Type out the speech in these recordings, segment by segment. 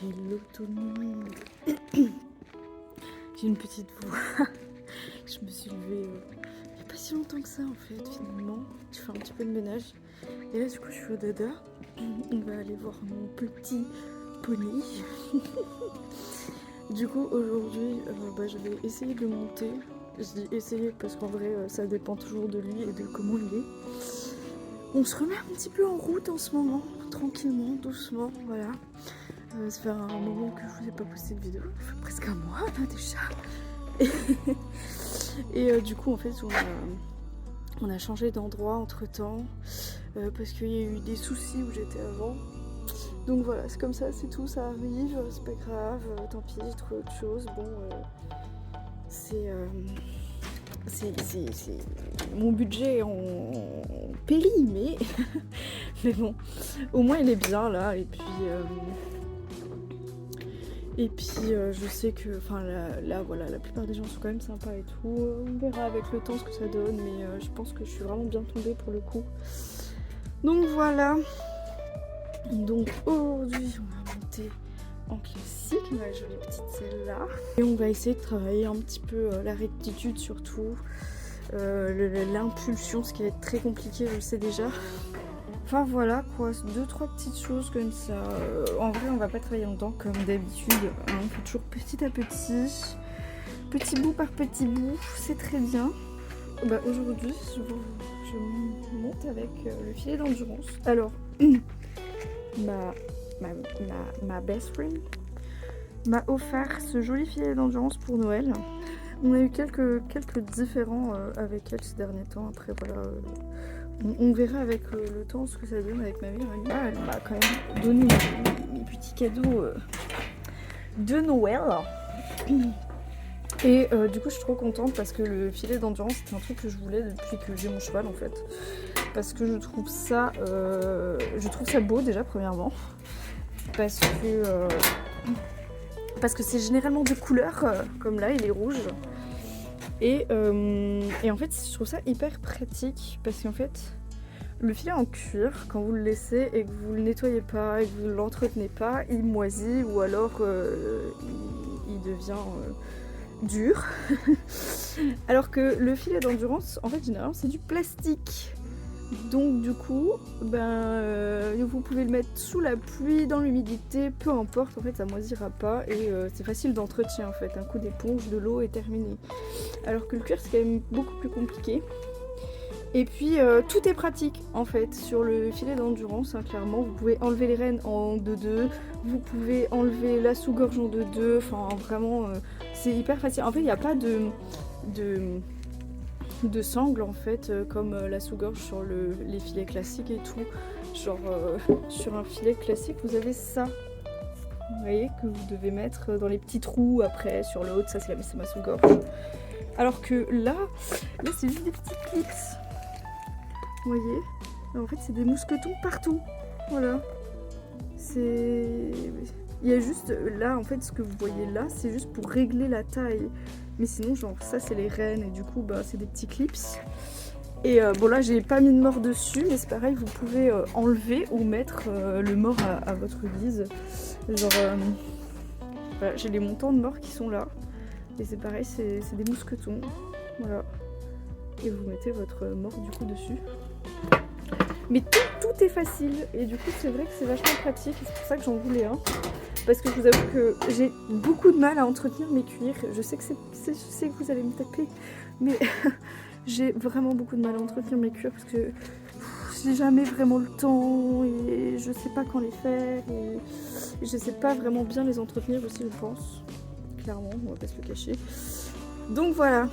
Hello tout le monde. J'ai une petite voix. Je me suis levée il n'y a pas si longtemps que ça en fait finalement. Je fais un petit peu de ménage. Et là du coup je suis au dada. On va aller voir mon petit poney. Du coup aujourd'hui je vais essayer de le monter. Je dis essayer parce qu'en vrai ça dépend toujours de lui et de comment il est. On se remet un petit peu en route en ce moment, tranquillement, doucement, voilà. Ça fait un moment que je vous ai pas posté de vidéo, ça fait presque un mois là déjà. Et du coup en fait on a changé d'endroit entre temps parce qu'il y a eu des soucis où j'étais avant. Donc voilà, c'est comme ça, c'est tout, ça arrive, c'est pas grave, tant pis, j'ai trouvé autre chose. Bon, c'est mon budget en péri, mais bon, au moins il est bien là. Et puis je sais que, enfin là voilà, la plupart des gens sont quand même sympas et tout. On verra avec le temps ce que ça donne, mais je pense que je suis vraiment bien tombée pour le coup. Donc voilà. Donc aujourd'hui on va monter en classique, ma jolie petite celle-là. Et on va essayer de travailler un petit peu la rectitude surtout. L'impulsion, ce qui va être très compliqué, je le sais déjà. Enfin voilà quoi, 2-3 petites choses comme ça. En vrai on va pas travailler longtemps comme d'habitude, hein, on fait toujours petit à petit, petit bout par petit bout, c'est très bien. Bah, aujourd'hui je monte avec le filet d'endurance. Alors ma best friend m'a offert ce joli filet d'endurance pour Noël. On a eu quelques différends avec elle ces derniers temps, après voilà. On verra avec le temps ce que ça donne avec ma mère. Elle m'a quand même donné mes petits cadeaux de Noël. Et du coup je suis trop contente parce que le filet d'endurance c'est un truc que je voulais depuis que j'ai mon cheval en fait. Parce que je trouve ça beau déjà premièrement. Parce que c'est généralement de couleurs, comme là il est rouge. Et en fait je trouve ça hyper pratique parce qu'en fait le filet en cuir, quand vous le laissez et que vous le nettoyez pas et que vous ne l'entretenez pas, il moisit ou alors il devient dur. Alors que le filet d'endurance, en fait généralement c'est du plastique. Donc du coup, vous pouvez le mettre sous la pluie, dans l'humidité, peu importe, en fait ça moisira pas et c'est facile d'entretien en fait, un coup d'éponge, de l'eau est terminé. Alors que le cuir c'est quand même beaucoup plus compliqué. Et puis tout est pratique en fait sur le filet d'endurance, hein, clairement vous pouvez enlever les rênes en 2-2, vous pouvez enlever la sous-gorge en 2-2, enfin vraiment c'est hyper facile. En fait il n'y a pas de sangle en fait comme la sous-gorge sur les filets classiques et tout. Genre sur un filet classique vous avez ça, vous voyez, que vous devez mettre dans les petits trous après sur le haut, ça c'est ma sous-gorge. Alors que là c'est juste des petits clips. Vous voyez, alors, en fait c'est des mousquetons partout, voilà. Il y a juste là en fait ce que vous voyez là c'est juste pour régler la taille. Mais sinon genre ça c'est les rênes et du coup c'est des petits clips. Et bon là j'ai pas mis de mort dessus mais c'est pareil, vous pouvez enlever ou mettre le mort à votre guise. Genre voilà, j'ai les montants de mort qui sont là. Et c'est pareil, c'est des mousquetons. Voilà. Et vous mettez votre mort du coup dessus. Mais tout est facile et du coup c'est vrai que c'est vachement pratique et c'est pour ça que j'en voulais un. Parce que je vous avoue que j'ai beaucoup de mal à entretenir mes cuirs. Je sais que vous allez me taper, mais j'ai vraiment beaucoup de mal à entretenir mes cuirs parce que j'ai jamais vraiment le temps et je sais pas quand les faire et je sais pas vraiment bien les entretenir aussi, je pense. Clairement, on va pas se le cacher. Donc voilà.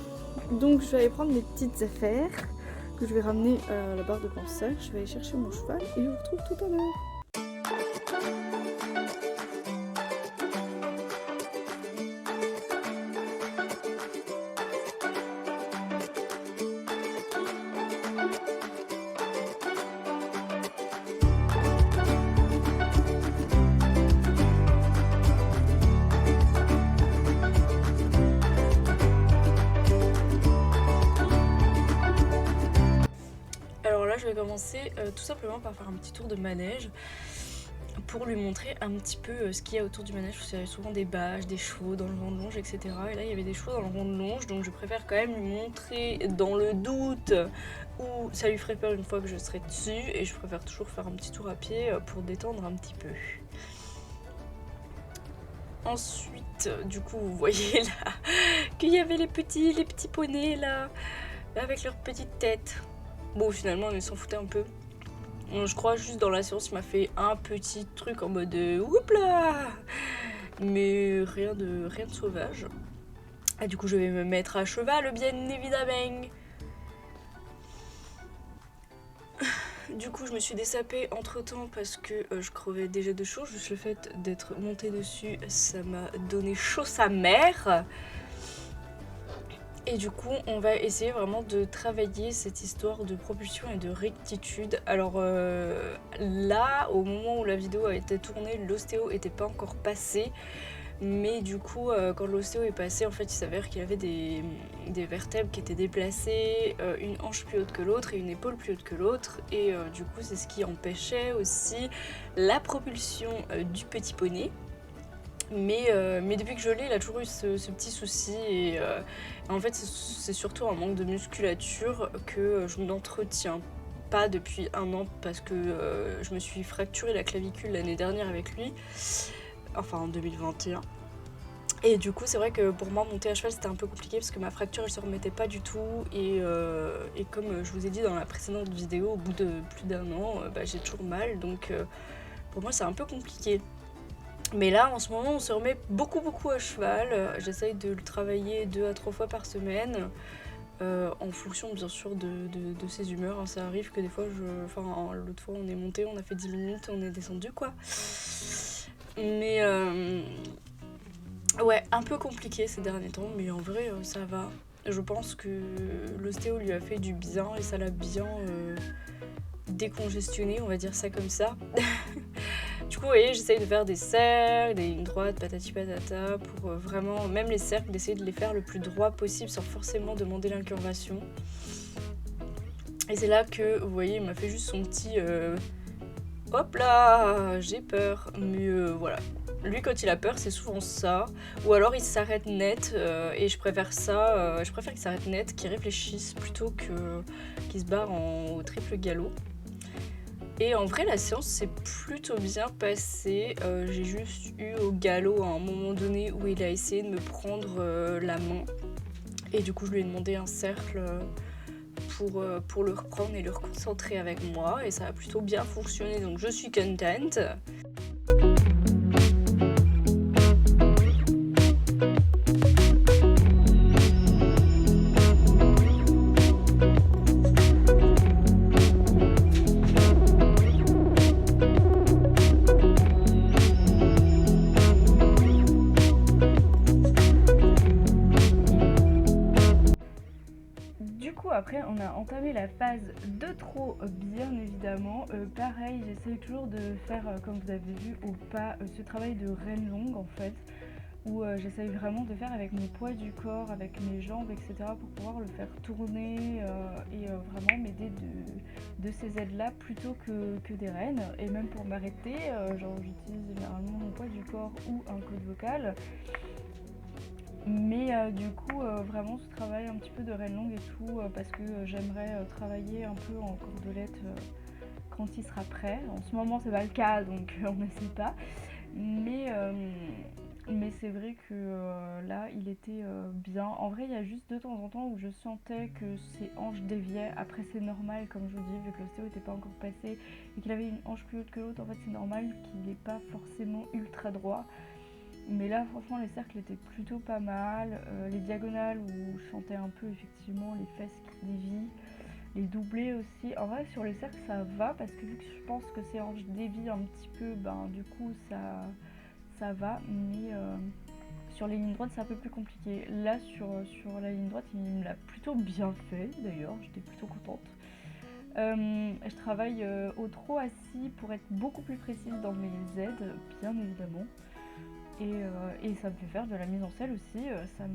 Donc je vais aller prendre mes petites affaires que je vais ramener à la barre de pensage. Je vais aller chercher mon cheval et je vous retrouve tout à l'heure. Je vais commencer tout simplement par faire un petit tour de manège. pour lui montrer un petit peu ce qu'il y a autour du manège, parce qu'il y avait souvent des bâches, des chevaux dans le rang de longe, etc. Et là il y avait des chevaux dans le rang de longe, donc je préfère quand même lui montrer dans le doute où ça lui ferait peur une fois que je serai dessus, et je préfère toujours faire un petit tour à pied pour détendre un petit peu. Ensuite, du coup, vous voyez là qu'il y avait les petits poneys là, avec leurs petites têtes. Bon, finalement, on s'en foutait un peu. Je crois juste dans la séance, il m'a fait un petit truc en mode oups là, mais rien de sauvage. Et du coup, je vais me mettre à cheval, bien évidemment. Du coup, je me suis dessapée entre temps parce que je crevais déjà de chaud. Juste le fait d'être montée dessus, ça m'a donné chaud sa mère. Et du coup, on va essayer vraiment de travailler cette histoire de propulsion et de rectitude. Alors là, au moment où la vidéo a été tournée, l'ostéo n'était pas encore passé. Mais du coup, quand l'ostéo est passé, en fait, il s'avère qu'il avait des vertèbres qui étaient déplacées, une hanche plus haute que l'autre et une épaule plus haute que l'autre. Et du coup, c'est ce qui empêchait aussi la propulsion du petit poney. Mais depuis que je l'ai, il a toujours eu ce petit souci. Et en fait, c'est surtout un manque de musculature que je n'entretiens pas depuis 1 an parce que je me suis fracturé la clavicule l'année dernière avec lui. Enfin en 2021. Et du coup c'est vrai que pour moi monter à cheval c'était un peu compliqué parce que ma fracture elle se remettait pas du tout et comme je vous ai dit dans la précédente vidéo, au bout de plus d'1 an, j'ai toujours mal, donc pour moi c'est un peu compliqué. Mais là en ce moment on se remet beaucoup à cheval, j'essaye de le travailler 2 à 3 fois par semaine. En fonction bien sûr de ses humeurs, hein. Ça arrive que des fois l'autre fois on est monté, on a fait 10 minutes, on est descendu quoi. Mais ouais, un peu compliqué ces derniers temps, mais en vrai ça va. Je pense que l'ostéo lui a fait du bien et ça l'a bien décongestionné, on va dire ça comme ça. Du coup, vous voyez, j'essaye de faire des cercles, des lignes droites, patati patata, pour vraiment, même les cercles, d'essayer de les faire le plus droit possible sans forcément demander l'incurvation. Et c'est là que, vous voyez, il m'a fait juste son petit hop là, j'ai peur. Mais voilà. Lui, quand il a peur, c'est souvent ça. Ou alors il s'arrête net. Et je préfère ça. Je préfère qu'il s'arrête net, qu'il réfléchisse plutôt qu'il se barre au triple galop. Et en vrai, la séance s'est plutôt bien passée. J'ai juste eu au galop à un moment donné où il a essayé de me prendre la main. Et du coup, je lui ai demandé un cercle pour le reprendre et le reconcentrer avec moi. Et ça a plutôt bien fonctionné, donc je suis contente. Après on a entamé la phase de trot bien évidemment. Pareil, j'essaye toujours de faire comme vous avez vu au pas ce travail de reine longue en fait, où j'essaye vraiment de faire avec mon poids du corps, avec mes jambes, etc. pour pouvoir le faire tourner et vraiment m'aider de ces aides-là plutôt que des rênes. Et même pour m'arrêter, j'utilise généralement mon poids du corps ou un code vocal. Mais du coup, vraiment ce travail un petit peu de reine longue et tout, parce que j'aimerais travailler un peu en cordelette quand il sera prêt. En ce moment, c'est pas le cas, donc on ne sait pas. Mais c'est vrai que là, il était bien. En vrai, il y a juste de temps en temps où je sentais que ses hanches déviaient. Après, c'est normal, comme je vous dis, vu que l'ostéo n'était pas encore passé et qu'il avait une hanche plus haute que l'autre, en fait, c'est normal qu'il n'ait pas forcément ultra droit. Mais là, franchement, les cercles étaient plutôt pas mal. Les diagonales où je sentais un peu effectivement les fesses qui dévient. Les doublés aussi. En vrai, sur les cercles, ça va parce que vu que je pense que ces hanches dévient un petit peu, du coup, ça va. Mais sur les lignes droites, c'est un peu plus compliqué. Là, sur la ligne droite, il me l'a plutôt bien fait d'ailleurs. J'étais plutôt contente. Je travaille au trot assis pour être beaucoup plus précise dans mes aides, bien évidemment. Et ça me fait faire de la mise en selle aussi, ça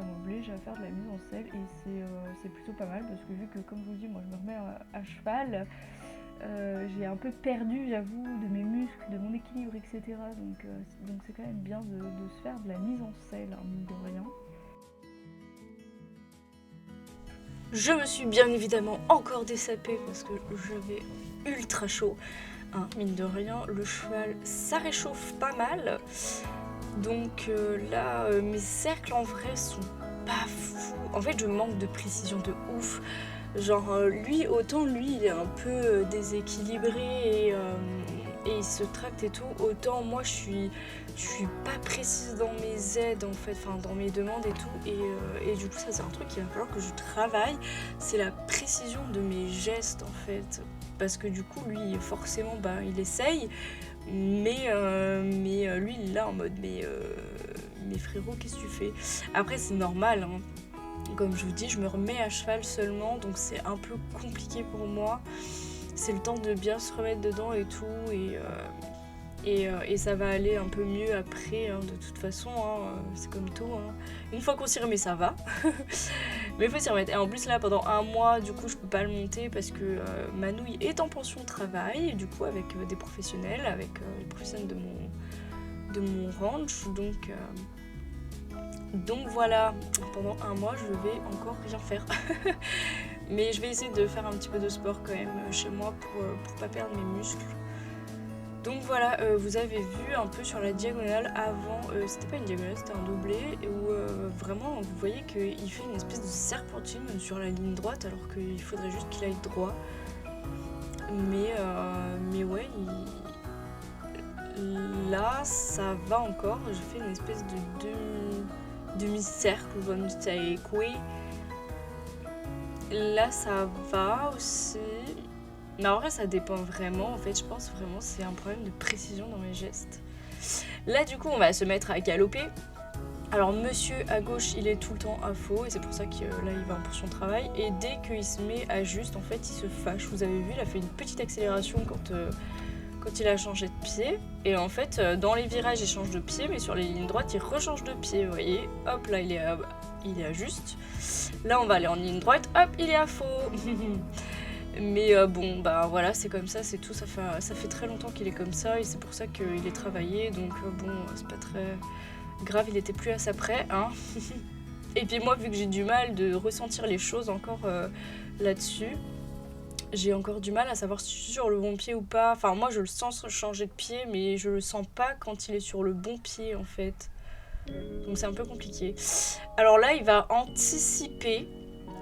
m'oblige à faire de la mise en selle et c'est plutôt pas mal parce que vu que comme je vous dis moi je me remets à cheval, j'ai un peu perdu, j'avoue, de mes muscles, de mon équilibre, etc. Donc c'est quand même bien de se faire de la mise en selle, hein, mine de rien. Je me suis bien évidemment encore dessapée parce que j'avais ultra chaud. Hein, mine de rien, le cheval, ça réchauffe pas mal. Donc là, mes cercles en vrai sont pas fous. En fait, je manque de précision de ouf. Genre, autant lui, il est un peu déséquilibré et il se tracte et tout, autant moi, je suis pas précise dans mes aides, en fait, enfin, dans mes demandes et tout. Et du coup, ça, c'est un truc qu'il va falloir que je travaille. C'est la précision de mes gestes, en fait. Parce que du coup, lui, forcément, bah, il essaye. Mais lui, il est là en mode, mais frérot, qu'est-ce que tu fais? Après, c'est normal, hein. Comme je vous dis, je me remets à cheval seulement, donc c'est un peu compliqué pour moi. C'est le temps de bien se remettre dedans et tout, et ça va aller un peu mieux après, hein, de toute façon, hein, c'est comme tout. Hein. Une fois qu'on s'y remet, ça va. Mais il faut s'y remettre. Et en plus, là, pendant un mois, du coup, je peux pas le monter parce que Manouille est en pension de travail, et du coup, avec des professionnels, avec les professionnels de mon ranch, donc voilà, pendant un mois, je vais encore rien faire. Mais je vais essayer de faire un petit peu de sport quand même chez moi pour pas perdre mes muscles. Donc voilà, vous avez vu un peu sur la diagonale avant, c'était pas une diagonale, c'était un doublé, où vraiment vous voyez qu'il fait une espèce de serpentine sur la ligne droite alors qu'il faudrait juste qu'il aille droit. Mais ouais, là ça va encore, j'ai fait une espèce de demi-cercle, comme c'est quoi. Là ça va aussi. Mais en vrai ça dépend vraiment, en fait je pense vraiment c'est un problème de précision dans mes gestes. Là du coup on va se mettre à galoper. Alors monsieur à gauche il est tout le temps à faux et c'est pour ça que là il va en pension de travail. Et dès qu'il se met à juste en fait il se fâche. Vous avez vu il a fait une petite accélération quand il a changé de pied. Et en fait dans les virages il change de pied mais sur les lignes droites il rechange de pied. Vous voyez, hop là il est à juste. Là on va aller en ligne droite, hop il est à faux. Mais bon, bah voilà, c'est comme ça, c'est tout. Ça fait très longtemps qu'il est comme ça et c'est pour ça qu'il est travaillé. Donc bon, c'est pas très grave, il était plus à ça près, hein. Et puis moi, vu que j'ai du mal de ressentir les choses encore là-dessus, j'ai encore du mal à savoir si je suis sur le bon pied ou pas. Enfin, moi, je le sens changer de pied, mais je le sens pas quand il est sur le bon pied, en fait. Donc c'est un peu compliqué. Alors là, il va anticiper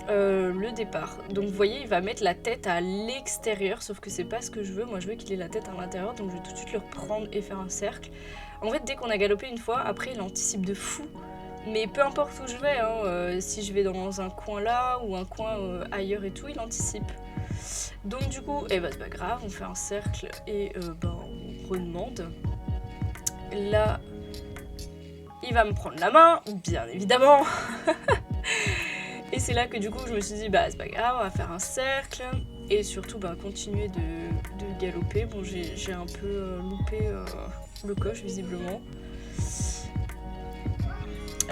le départ. Donc vous voyez il va mettre la tête à l'extérieur, sauf que c'est pas ce que je veux. Moi je veux qu'il ait la tête à l'intérieur, donc je vais tout de suite le reprendre et faire un cercle. En fait dès qu'on a galopé une fois, après il anticipe de fou. Mais peu importe où je vais, hein, si je vais dans un coin là ou un coin ailleurs et tout, il anticipe. Donc du coup, bah, c'est pas grave, on fait un cercle et on redemande. Là, il va me prendre la main, bien évidemment. Et c'est là que du coup je me suis dit bah c'est pas grave, on va faire un cercle et surtout continuer de galoper. Bon j'ai un peu loupé le coche visiblement.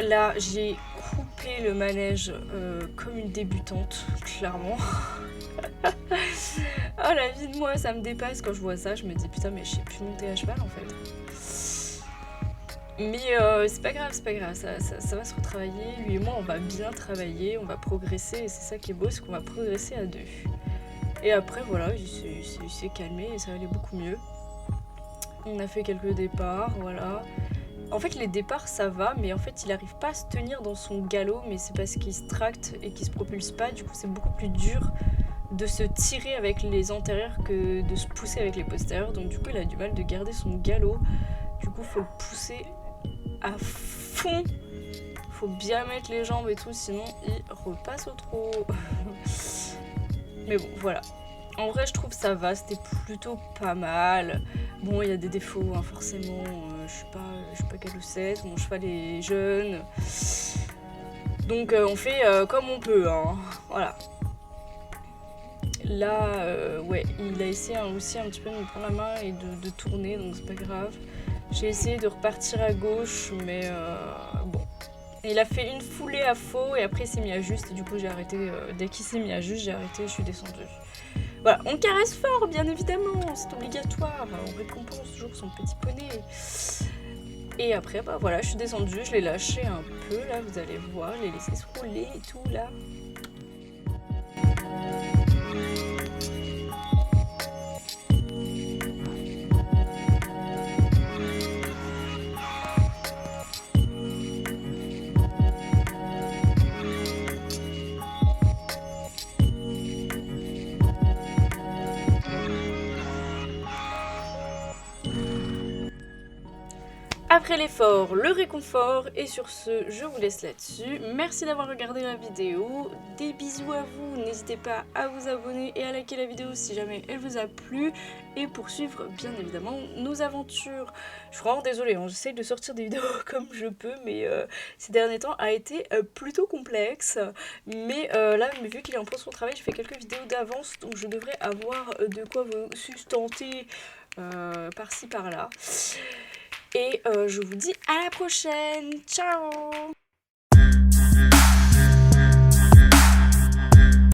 Là j'ai coupé le manège comme une débutante, clairement. Oh la vie de moi ça me dépasse quand je vois ça, je me dis putain mais je sais plus monter à cheval en fait. Mais c'est pas grave, ça va se retravailler. Lui et moi, on va bien travailler, on va progresser. Et c'est ça qui est beau, c'est qu'on va progresser à deux. Et après, voilà, il s'est calmé et ça allait beaucoup mieux. On a fait quelques départs, voilà. En fait, les départs, ça va, mais en fait, il n'arrive pas à se tenir dans son galop. Mais c'est parce qu'il se tracte et qu'il se propulse pas. Du coup, c'est beaucoup plus dur de se tirer avec les antérieurs que de se pousser avec les postérieurs. Donc du coup, il a du mal de garder son galop. Du coup, faut le pousser à fond, faut bien mettre les jambes et tout, sinon il repasse au trot. Mais bon, voilà. En vrai, je trouve ça va, c'était plutôt pas mal. Bon, il y a des défauts, hein, forcément. Je suis pas galopette, mon cheval est jeune. Donc, on fait comme on peut, hein. Voilà. Là, ouais, il a essayé aussi un petit peu de me prendre la main et de tourner, donc c'est pas grave. J'ai essayé de repartir à gauche, mais bon. Il a fait une foulée à faux et après il s'est mis à juste et du coup j'ai arrêté. Dès qu'il s'est mis à juste, j'ai arrêté et je suis descendue. Voilà, on caresse fort, bien évidemment, c'est obligatoire. On récompense toujours son petit poney. Et après, bah voilà, je suis descendue, je l'ai lâché un peu, là, vous allez voir, je l'ai laissé se rouler et tout, là. Après l'effort, le réconfort, et sur ce, je vous laisse là-dessus. Merci d'avoir regardé la vidéo, des bisous à vous, n'hésitez pas à vous abonner et à liker la vidéo si jamais elle vous a plu, et poursuivre bien évidemment nos aventures. Je suis vraiment désolée, hein, j'essaie de sortir des vidéos comme je peux, mais ces derniers temps a été plutôt complexe. Mais là, vu qu'il est en pause son travail, j'ai fait quelques vidéos d'avance, donc je devrais avoir de quoi vous sustenter par-ci par-là. Et je vous dis à la prochaine. Ciao!